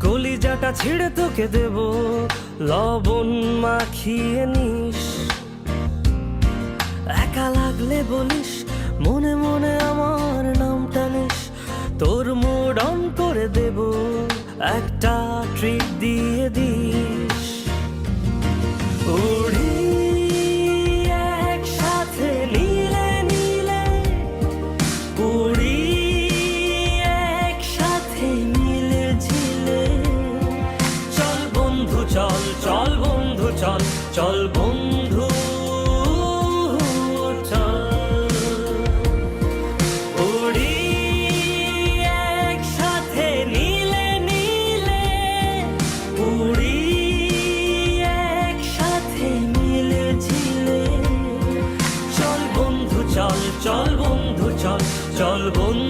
কলিজাটা ছিঁড়ে তোকে দেব, লবণ মাখিয়ে নিস। একা লাগলে বলিস, মনে মনে আমার নামটা নিস। তোর মুড অন করে দেব, একটা ট্রিট দিয়ে দিস। উড়ি একসাথে নীলে নীলে, উড়ি একসাথে মিলে ঝিলে। চল বন্ধু চল, চল বন্ধু চল, চল বন্ধু চল। উড়ি একসাথে নীলে নীলে, উড়ি একসাথে মিলে ঝিলে। চল বন্ধু চল, চল বন্ধু চল, চল বন্ধু।